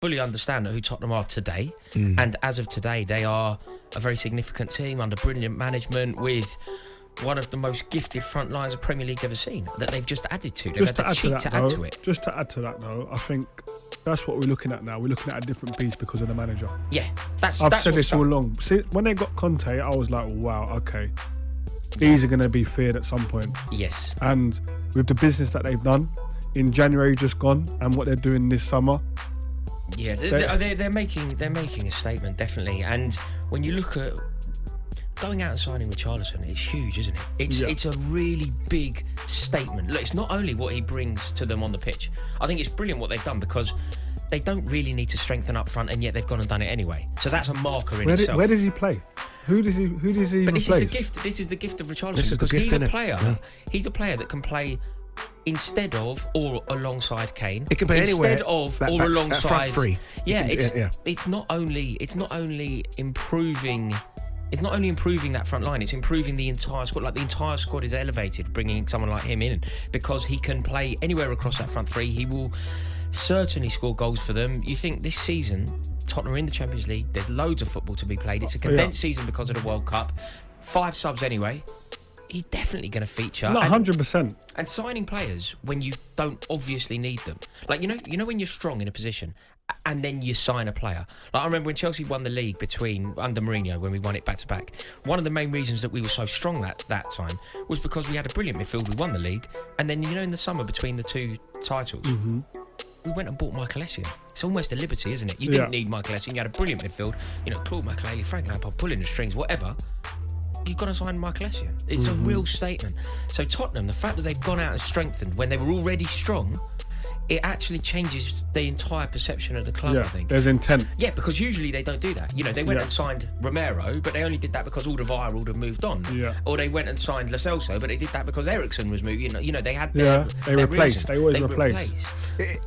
fully understand who Tottenham are today. And as of today, they are a very significant team under brilliant management with one of the most gifted front lines the Premier League ever seen that they've just added to. They've had the cheek to add to it. Just to add to that, though, I think that's what we're looking at now. We're looking at a different beast because of the manager. Yeah, I've said this all along. See, when they got Conte, I was like, wow, okay. These are going to be feared at some point. Yes. And with the business that they've done in January just gone and what they're doing this summer. Yeah, they're making a statement, definitely. And when you look at going out and signing Richarlison, it's huge, isn't it? It's a really big statement. Look, it's not only what he brings to them on the pitch. I think it's brilliant what they've done because they don't really need to strengthen up front, and yet they've gone and done it anyway. So that's a marker in itself. Where does he play? Who does he But this replace? is the gift. This is the gift of Richarlison This is the because gift, he's a innit? player. Yeah. He's a player that can play instead of or alongside Kane. It can play anywhere. Instead of that, or that, alongside. That front three. Yeah, it's not only improving. It's not only improving that front line, it's improving the entire squad. Like, the entire squad is elevated, bringing someone like him in because he can play anywhere across that front three. He will certainly score goals for them. You think this season, Tottenham are in the Champions League, there's loads of football to be played. It's a condensed season because of the World Cup. 5 subs anyway. He's definitely going to feature. Not 100%. And signing players when you don't obviously need them. Like, you know when you're strong in a position and then you sign a player. Like, I remember when Chelsea won the league under Mourinho, when we won it back to back. One of the main reasons that we were so strong that time was because we had a brilliant midfield. We won the league, and then in the summer between the 2 titles, we went and bought Michael Essien. It's almost a liberty, isn't it? You didn't need Michael Essien. You had a brilliant midfield. Claude Makelele, Frank Lampard pulling the strings, whatever. You've got to sign Michael Essien. It's a real statement. So Tottenham, the fact that they've gone out and strengthened when they were already strong, it actually changes the entire perception of the club, I think. There's intent. Yeah, because usually they don't do that. They went and signed Romero, but they only did that because Alderweireld had moved on. Yeah. Or they went and signed Lo Celso, but they did that because Ericsson was moving. They had they replaced. They always replace.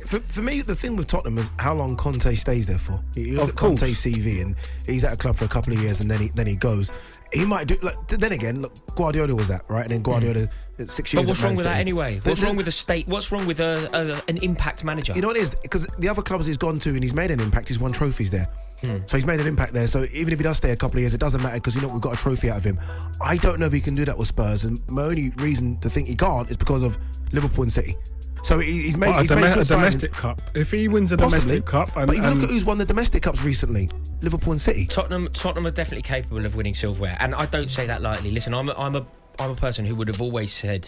For me, the thing with Tottenham is how long Conte stays there for. You look at Conte's CV, and he's at a club for a couple of years, and then he goes. He might do. Then again, look, Guardiola was that, right? And then Guardiola 6 years. But what's wrong with that anyway? What's wrong with a state? What's wrong with an impact manager? You know what it is? Because the other clubs he's gone to and he's made an impact. He's won trophies there. So he's made an impact there. So even if he does stay a couple of years, it doesn't matter because we've got a trophy out of him. I don't know if he can do that with Spurs, and my only reason to think he can't is because of Liverpool and City. So he's made good domestic cup. If he wins a domestic cup, but if you look at who's won the domestic cups recently, Liverpool and City. Tottenham are definitely capable of winning silverware, and I don't say that lightly. Listen, I'm a person who would have always said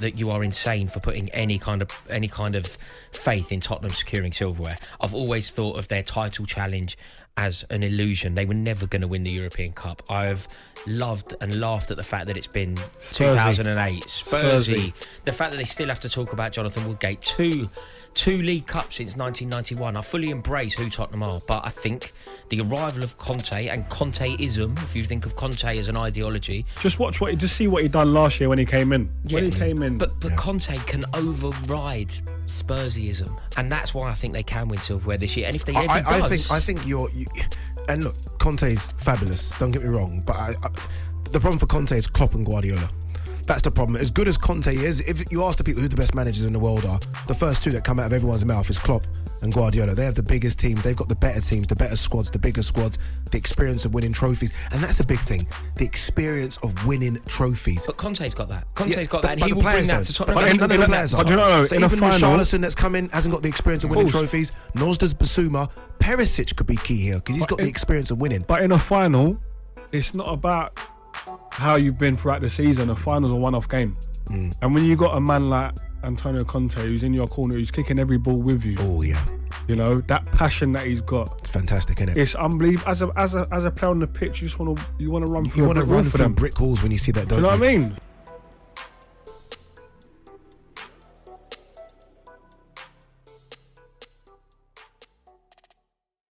that you are insane for putting any kind of faith in Tottenham securing silverware. I've always thought of their title challenge as an illusion. They were never going to win the European Cup. I've loved and laughed at the fact that it's been 2008, Spursy. The fact that they still have to talk about Jonathan Woodgate. Two League Cups since 1991. I fully embrace who Tottenham are, but I think the arrival of Conte and Conteism, if you think of Conte as an ideology, just see what he done last year when he came in. But Conte can override Spursyism, and that's why I think they can win silverware this year. And if they ever does, I think and look, Conte's fabulous. Don't get me wrong, but the problem for Conte is Klopp and Guardiola. That's the problem. As good as Conte is, if you ask the people who the best managers in the world are, the first 2 that come out of everyone's mouth is Klopp and Guardiola. They have the biggest teams, they've got the better teams, the better squads, the bigger squads, the experience of winning trophies, and that's a big thing. The experience of winning trophies. But Conte's got that. And he will bring that to Tottenham. None of the players are. So even final, Richarlison that's come in hasn't got the experience of winning trophies. Nor does Basuma. Perisic could be key here because he's got the experience of winning. But in a final, it's not about how you've been throughout the season. A final's a one-off game. And when you got a man like Antonio Conte who's in your corner, who's kicking every ball with you. Oh yeah. That passion that he's got. It's fantastic, isn't it? It's unbelievable. As a player on the pitch, you want to run through. You want to run through brick walls when you see that. Do you know what I mean?